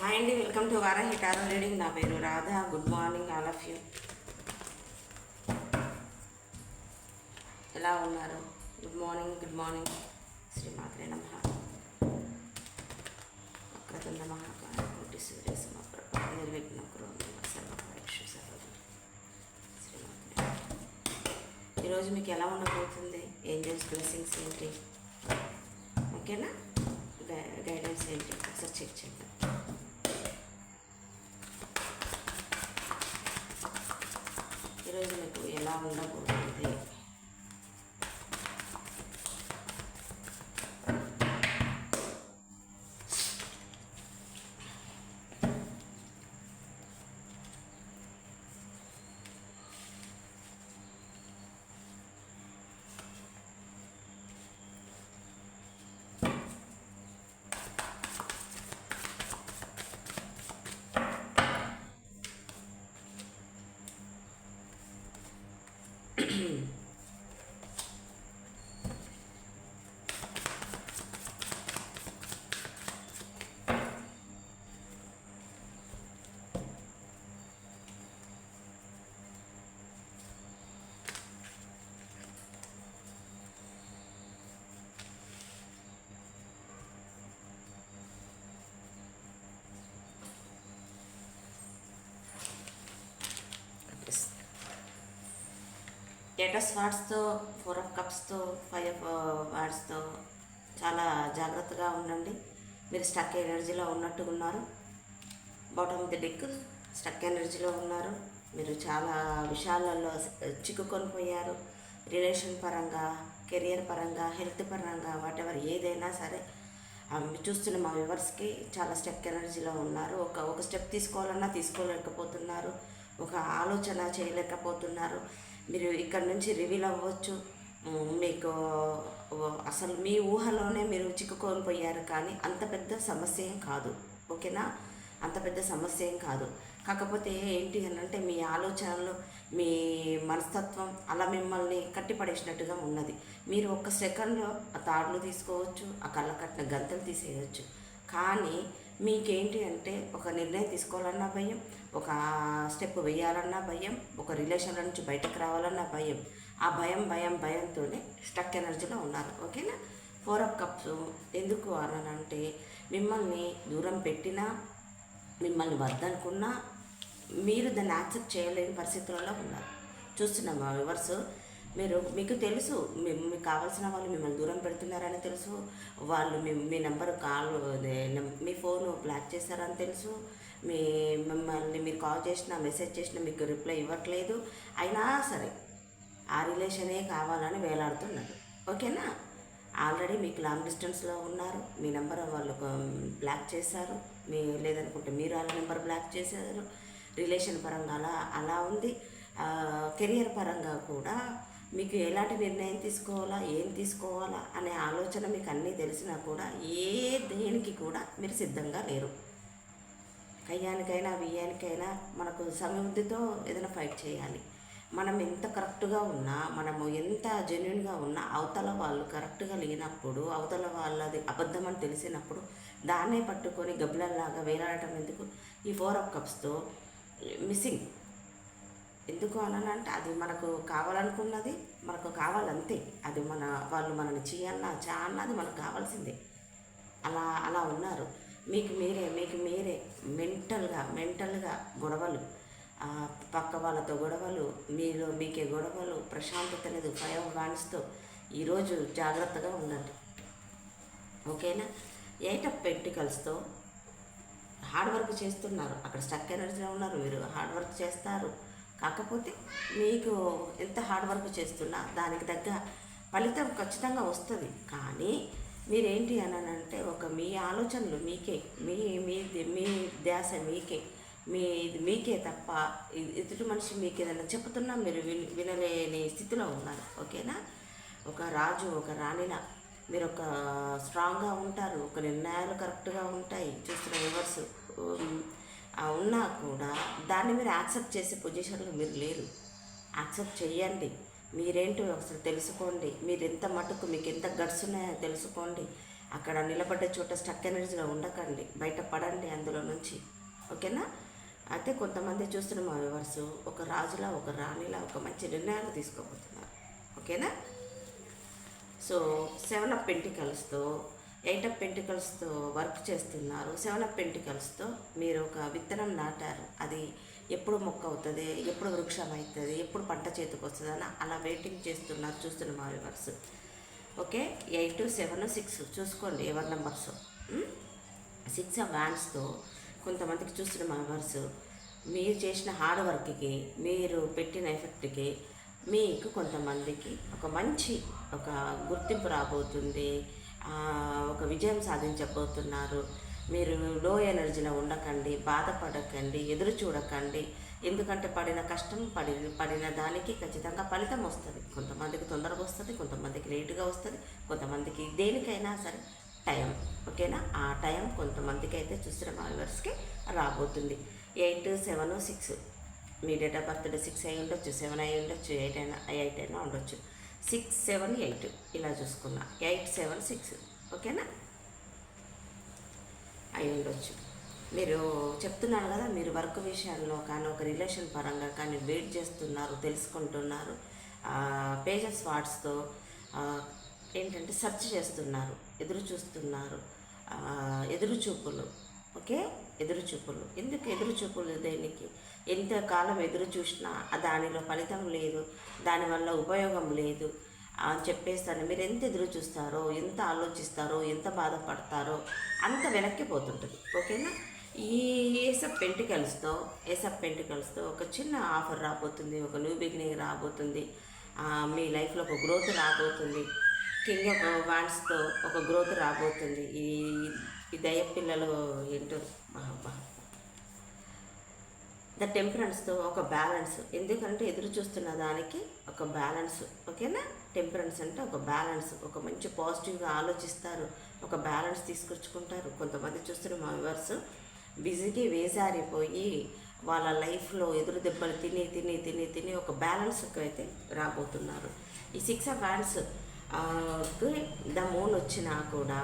Hi అండి, welcome to Varahi tarot reading. నా పేరు Radha. Good morning all of you. ఎలా ఉన్నారు? Good morning. శ్రీమాత్రే నమః. వక్రతుండ మహాకాయ కోటి సూర్య సమప్రభ నిర్విఘ్న కురు సర్వపరీక్ష సర్వదా. శ్రీమాత్రే. ఈరోజు మీకు ఎలా ఉండబోతుంది? ఏంజల్స్ బ్లెస్సింగ్స్ ఏంటి? ఓకేనా? గైడెన్స్ ఏంటి? ఒకసారి చెక్ చేద్దాం. ఈరోజు మీకు ఎలా ఉండబోతుంది? ఎయిట్ ఆఫ్ స్వార్డ్స్తో, 4 ఆఫ్ కప్స్తో, 5 ఆఫ్ వార్డ్స్తో చాలా జాగ్రత్తగా ఉండండి. మీరు స్టక్ ఎనర్జీలో ఉన్నట్టుగా ఉన్నారు. Bottom of the deck stuck ఎనర్జీలో ఉన్నారు. మీరు చాలా విషయాలలో చిక్కుకొని పోయారు. రిలేషన్ పరంగా, కెరియర్ పరంగా, హెల్త్ పరంగా, వాటెవర్ ఏదైనా సరే చూస్తున్న మా వ్యూవర్స్కి చాలా స్టక్ ఎనర్జీలో ఉన్నారు. ఒక స్టెప్ తీసుకోవాలన్నా తీసుకోలేకపోతున్నారు. ఒక ఆలోచన చేయలేకపోతున్నారు. మీరు ఇక్కడ నుంచి రివీల్ అవ్వచ్చు. మీకు అసలు మీ ఊహలోనే మీరు చిక్కుకొని పోయారు. కానీ అంత పెద్ద సమస్య ఏం కాదు. ఓకేనా? అంత పెద్ద సమస్య ఏం కాదు. కాకపోతే ఏంటి అని అంటే మీ ఆలోచనలు, మీ మనస్తత్వం అలా మిమ్మల్ని కట్టిపడేసినట్టుగా ఉన్నది. మీరు ఒక్క సెకండ్లో ఆ తాడులు తీసుకోవచ్చు, ఆ కళ్ళ కట్టిన గంతలు తీసేయవచ్చు. కానీ మీకేంటి అంటే ఒక నిర్ణయం తీసుకోవాలన్నా భయం, ఒక స్టెప్ వేయాలన్నా భయం, ఒక రిలేషన్ల నుంచి బయటకు రావాలన్నా భయం. ఆ భయంతోనే స్టక్ ఎనర్జీలో ఉన్నారు. ఓకేనా? 4 ఆఫ్ కప్స్ ఎందుకు అనంటే మిమ్మల్ని దూరం పెట్టినా, మిమ్మల్ని వద్దనుకున్నా మీరు దాన్ని యాక్సెప్ట్ చేయలేని పరిస్థితులలో ఉన్నారు. చూస్తున్నాం మా వ్యూవర్స్. మీకు తెలుసు మీకు కావాల్సిన వాళ్ళు మిమ్మల్ని దూరం పెడుతున్నారని తెలుసు. వాళ్ళు మీ నెంబర్ మీ ఫోన్ బ్లాక్ చేస్తారని తెలుసు. మిమ్మల్ని మీరు కాల్ చేసినా, మెసేజ్ చేసినా మీకు రిప్లై ఇవ్వట్లేదు. అయినా సరే ఆ రిలేషనే కావాలని వేలాడుతున్నారు. ఓకేనా? ఆల్రెడీ మీకు లాంగ్ డిస్టెన్స్లో ఉన్నారు. మీ నెంబర్ వాళ్ళు బ్లాక్ చేశారు. లేదనుకుంటే మీరు వాళ్ళ నెంబర్ బ్లాక్ చేశారు. రిలేషన్ పరంగా అలా ఉంది. కెరియర్ పరంగా కూడా మీకు ఎలాంటి నిర్ణయం తీసుకోవాలా, ఏం తీసుకోవాలా అనే ఆలోచన మీకు అన్నీ తెలిసినా కూడా దేనికి కూడా మీరు సిద్ధంగా లేరు. కయ్యానికైనా బియ్యానికైనా మనకు సమృద్ధితో ఏదైనా ఫైట్ చేయాలి. మనం ఎంత కరెక్ట్గా ఉన్నా, మనము ఎంత జెన్యున్గా ఉన్నా అవతల వాళ్ళు కరెక్ట్గా లేనప్పుడు, అవతల వాళ్ళది అబద్ధం అని తెలిసినప్పుడు దాన్నే పట్టుకొని గబ్బిలలాగా వేలాడటం ఎందుకు? ఈ 4 ఆఫ్ కప్స్తో మిస్సింగ్ ఎందుకు అనంటే అది మనకు కావాలనుకున్నది మనకు కావాలంతే. అది వాళ్ళు మనల్ని చా అన్నది మనకు కావాల్సిందే. అలా ఉన్నారు. మీకు మీరే మెంటల్గా గొడవలు, పక్క వాళ్ళతో గొడవలు, మీకే గొడవలు, ప్రశాంతత లేదు. 5 ఆఫ్ వాండ్స్తో ఈరోజు జాగ్రత్తగా ఉండండి. ఓకేనా? 8 ఆఫ్ పెంటికల్స్తో హార్డ్ వర్క్ చేస్తున్నారు. అక్కడ స్టక్ ఎనర్జీలో ఉన్నారు. మీరు హార్డ్ వర్క్ చేస్తారు. కాకపోతే మీకు ఎంత హార్డ్ వర్క్ చేస్తున్నా దానికి తగ్గ ఫలితం ఖచ్చితంగా వస్తుంది. కానీ మీరేంటి అనంటే మీ ఆలోచనలు మీకే, మీ ధ్యాస మీకే తప్ప ఎదుటి మనిషి మీకు ఏదైనా చెప్తున్నా మీరు వినలేని స్థితిలో ఉన్నారు. ఓకేనా? ఒక రాజు, ఒక రాణిలా మీరు ఒక స్ట్రాంగ్గా ఉంటారు. ఒక నిర్ణయాలు కరెక్ట్గా ఉంటాయి. చూస్తున్న వ్యూవర్స్ ఉన్నా కూడా దాన్ని మీరు యాక్సెప్ట్ చేసే పొజిషన్లో మీరు లేరు. యాక్సెప్ట్ చేయండి. మీరేంటో ఒకసారి తెలుసుకోండి. మీరు ఎంత మటుకు మీకు ఎంత గట్స్ ఉన్నాయో తెలుసుకోండి. అక్కడ నిలబడ్డ చోట స్టక్ ఎనర్జీలో ఉండకండి, బయట పడండి అందులో నుంచి. ఓకేనా? అయితే కొంతమంది చూస్తున్న మా వ్యూవర్స్ ఒక రాజులా ఒక రాణిలా ఒక మంచి నిర్ణయాలు తీసుకోబోతున్నారు. ఓకేనా? సో 7 ఆఫ్ పెంటికల్స్తో 8 ఆఫ్ పెంటికల్స్తో వర్క్ చేస్తున్నారు. 7 ఆఫ్ పెంటికల్స్తో మీరు ఒక విత్తనం నాటారు. అది ఎప్పుడు మొక్క అవుతుంది, ఎప్పుడు వృక్షం అవుతుంది, ఎప్పుడు పంట చేతికి వస్తుంది అని అలా వెయిటింగ్ చేస్తున్నారు చూస్తున్న మా వ్యూవర్స్. ఓకే, 8, 7, 6 చూసుకోండి ఎవరి నెంబర్స్. 6 ఆఫ్ వ్యాండ్స్తో కొంతమందికి చూస్తున్న మా వ్యూవర్స్ మీరు చేసిన హార్డ్ వర్క్కి, మీరు పెట్టిన ఎఫెక్ట్కి మీకు కొంతమందికి ఒక మంచి ఒక గుర్తింపు రాబోతుంది, ఒక విజయం సాధించబోతున్నారు. మీరు లో ఎనర్జీలో ఉండకండి, బాధపడకండి, ఎదురు చూడకండి. ఎందుకంటే పడిన కష్టం పడిన దానికి ఖచ్చితంగా ఫలితం వస్తుంది. కొంతమందికి తొందరగా వస్తుంది, కొంతమందికి లేటుగా వస్తుంది, కొంతమందికి దేనికైనా సరే టైం. ఓకేనా? ఆ టైం కొంతమందికి అయితే చూసిన వ్యూవర్స్కి రాబోతుంది. 8, 7, 6 మీ డేట్ ఆఫ్ బర్త్డే 6 అయి ఉండొచ్చు, 7 అయి ఉండొచ్చు, 8 అయినా ఉండొచ్చు. 6, 7, 8 ఇలా చూసుకున్నా. 8, 7, 6 ఓకేనా అయి ఉండొచ్చు. మీరు చెప్తున్నాను కదా, మీరు వర్క్ విషయంలో కానీ ఒక రిలేషన్ పరంగా కానీ వెయిట్ చేస్తున్నారు, తెలుసుకుంటున్నారు. పేజెస్ వాట్స్తో ఏంటంటే సెర్చ్ చేస్తున్నారు, ఎదురు చూస్తున్నారు. ఎదురు చూపులు. ఓకే, ఎదురు చూపులు. ఎందుకు ఎదురు చూపులు? దేనికి? ఎంతకాలం ఎదురు చూసినా దానిలో ఫలితం లేదు, దానివల్ల ఉపయోగం లేదు అని చెప్పేస్తాను. మీరు ఎంత ఎదురు చూస్తారో, ఎంత ఆలోచిస్తారో, ఎంత బాధపడతారో అంత వెనక్కిపోతుంటుంది. ఓకేనా? ఈ ఏస్ ఆఫ్ పెంటికల్స్తో ఒక చిన్న ఆఫర్ రాబోతుంది, ఒక న్యూ బిగినింగ్ రాబోతుంది, మీ లైఫ్లో ఒక గ్రోత్ రాబోతుంది. కింగ్ ఆఫ్ వాండ్స్తో ఒక గ్రోత్ రాబోతుంది. ఈ దయ పిల్లలు ఏంటో ద టెంపరెన్స్తో ఒక బ్యాలెన్స్. ఎందుకంటే ఎదురు చూస్తున్న దానికి ఒక బ్యాలెన్స్. ఓకేనా? టెంపరెన్స్ అంటే ఒక బ్యాలెన్స్, ఒక మంచి పాజిటివ్గా ఆలోచిస్తారు, ఒక బ్యాలెన్స్ తీసుకొచ్చుకుంటారు. కొంతమంది చూస్తున్న మా వ్యూవర్స్ బిజీకి వేసారిపోయి వాళ్ళ లైఫ్లో ఎదురు దెబ్బలు తిని ఒక బ్యాలెన్స్కి అయితే రాబోతున్నారు. ఈ 6 ఆఫ్ వ్యాండ్స్ ద మూన్ వచ్చినా కూడా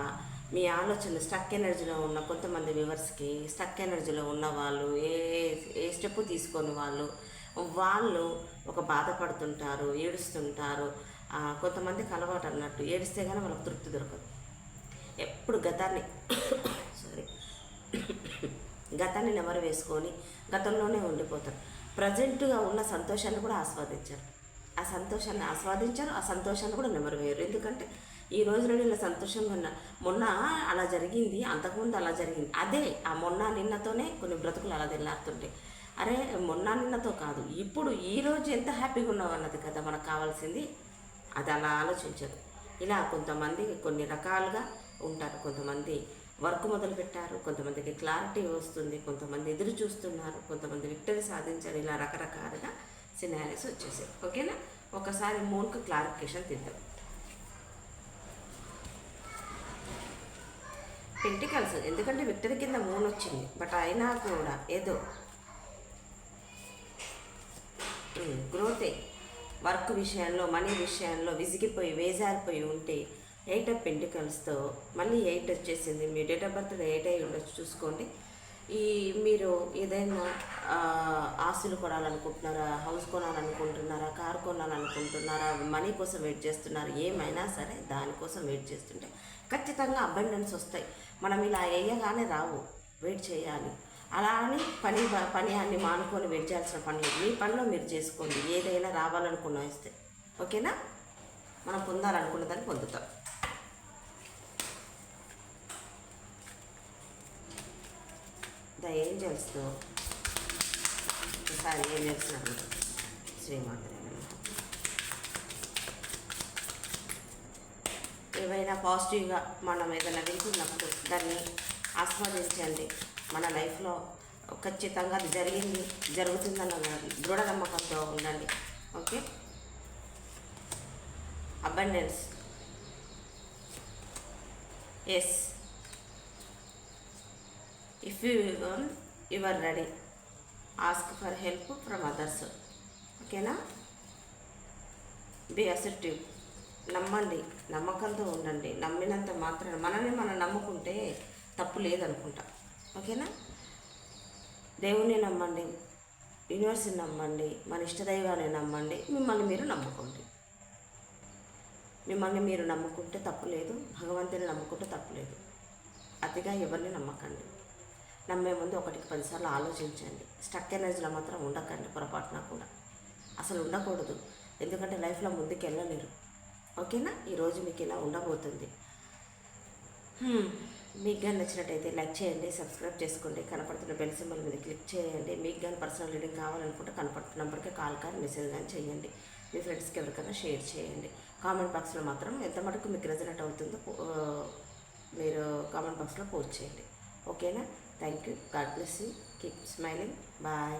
మీ ఆలోచనలు స్టక్ ఎనర్జీలో ఉన్న కొంతమంది వ్యూవర్స్కి, స్టక్ ఎనర్జీలో ఉన్న వాళ్ళు, ఏ స్టెప్ తీసుకొని వాళ్ళు ఒక బాధపడుతుంటారు, ఏడుస్తుంటారు. కొంతమందికి అలవాటు అన్నట్టు ఏడిస్తే కానీ వాళ్ళకి తృప్తి దొరకదు. ఎప్పుడు గతాన్ని నెమరు వేసుకొని గతంలోనే ఉండిపోతారు. ప్రజెంట్గా ఉన్న సంతోషాన్ని కూడా ఆస్వాదించారు, ఆ సంతోషాన్ని కూడా నెమరు వేయరు. ఎందుకంటే ఈ రోజులో ఇలా సంతోషంగా ఉన్నా, మొన్న అలా జరిగింది, అంతకుముందు అలా జరిగింది, అదే ఆ మొన్న నిన్నతోనే కొన్ని బ్రతుకులు అలా తెల్లారుతుంటాయి. అరే మొన్న నిన్నతో కాదు, ఇప్పుడు ఈరోజు ఎంత హ్యాపీగా ఉన్నావు అన్నది కదా మనకు కావాల్సింది. అది అలా ఆలోచించదు. ఇలా కొంతమంది కొన్ని రకాలుగా ఉంటారు. కొంతమంది వర్క్ మొదలుపెట్టారు, కొంతమందికి క్లారిటీ వస్తుంది, కొంతమంది ఎదురు చూస్తున్నారు, కొంతమంది విక్టరీ సాధించారు. ఇలా రకరకాలుగా సినారీస్ వచ్చేసాయి. ఓకేనా? ఒకసారి మూన్కు క్లారిఫికేషన్ తీద్దాం. పెంటికల్స్ ఎందుకంటే విక్టరీ కింద మూన్ వచ్చింది, బట్ అయినా కూడా ఏదో గ్రోతే వర్క్ విషయంలో, మనీ విషయంలో విసిగిపోయి వేజారిపోయి ఉంటే 8 ఆఫ్ పెంటికల్స్తో మళ్ళీ 8 వచ్చేసింది. మీ డేట్ ఆఫ్ బర్త్ 8 అయి ఉండొచ్చు, చూసుకోండి. మీరు ఏదైనా ఆస్తులు కొనాలనుకుంటున్నారా, హౌస్ కొనాలనుకుంటున్నారా, కార్ కొనాలనుకుంటున్నారా, మనీ కోసం వెయిట్ చేస్తున్నారు, ఏమైనా సరే దానికోసం వెయిట్ చేస్తుంటే ఖచ్చితంగా అబండెన్స్ వస్తాయి. మనం ఇలా వేయగానే రావు, వెయిట్ చేయాలి. అలా అని పని అన్ని మానుకొని వెయిట్ చేయాల్సిన పని లేదు. మీ పనిలో మీరు చేసుకోండి, ఏదైనా రావాలనుకున్న వస్తే. ఓకేనా? మనం పొందాలనుకున్న దాన్ని పొందుతాం. ద ఏంజల్స్తో ఒకసారి ఏంజల్స్ అడుగుతాం. శ్రీమాత్రే ఏవైనా పాజిటివ్గా మనం ఏదైనా వింటున్నప్పుడు దాన్ని ఆస్వాదించండి. మన లైఫ్లో ఖచ్చితంగా అది జరుగుతుందన్న దృఢ నమ్మకంతో ఉండండి. Okay? Abundance. Yes, if you are ready, ask for help from others. ఓకేనా? Be assertive. నమ్మండి, నమ్మకంతో ఉండండి. నమ్మినంత మాత్రాన మనల్ని మనం నమ్ముకుంటే తప్పు లేదనుకుంటా. ఓకేనా? దేవుణ్ణి నమ్మండి, యూనివర్స్ని నమ్మండి, మన ఇష్టదైవాన్ని నమ్మండి, మిమ్మల్ని మీరు నమ్ముకోండి. మిమ్మల్ని మీరు నమ్ముకుంటే తప్పు లేదు, భగవంతుని నమ్ముకుంటే తప్పు లేదు. అతిగా ఎవరిని నమ్మకండి. నమ్మే ముందు 1కి 10 సార్లు ఆలోచించండి. స్టక్ ఎనర్జీలో మాత్రం ఉండకండి, పొరపాటున కూడా అసలు ఉండకూడదు. ఎందుకంటే లైఫ్లో ముందుకు వెళ్ళలేరు. ఓకేనా? ఈరోజు మీకు ఇలా ఉండబోతుంది. మీకు కానీ నచ్చినట్టయితే లైక్ చేయండి, సబ్స్క్రైబ్ చేసుకోండి, కనపడుతున్న బెల్ సింబల్ మీద క్లిక్ చేయండి. మీకు కానీ పర్సనల్ రీడింగ్ కావాలనుకుంటే కనపడుతున్న నెంబర్కి కాల్ కానీ మెసేజ్ కానీ చేయండి. మీ ఫ్రెండ్స్కి ఎవరికైనా షేర్ చేయండి. కామెంట్ బాక్స్లో మాత్రం ఎంత మటుకు మీకు రెజనేట్ అవుతుందో మీరు కామెంట్ బాక్స్లో పోస్ట్ చేయండి. ఓకేనా? Thank you. God bless you. Keep smiling. Bye.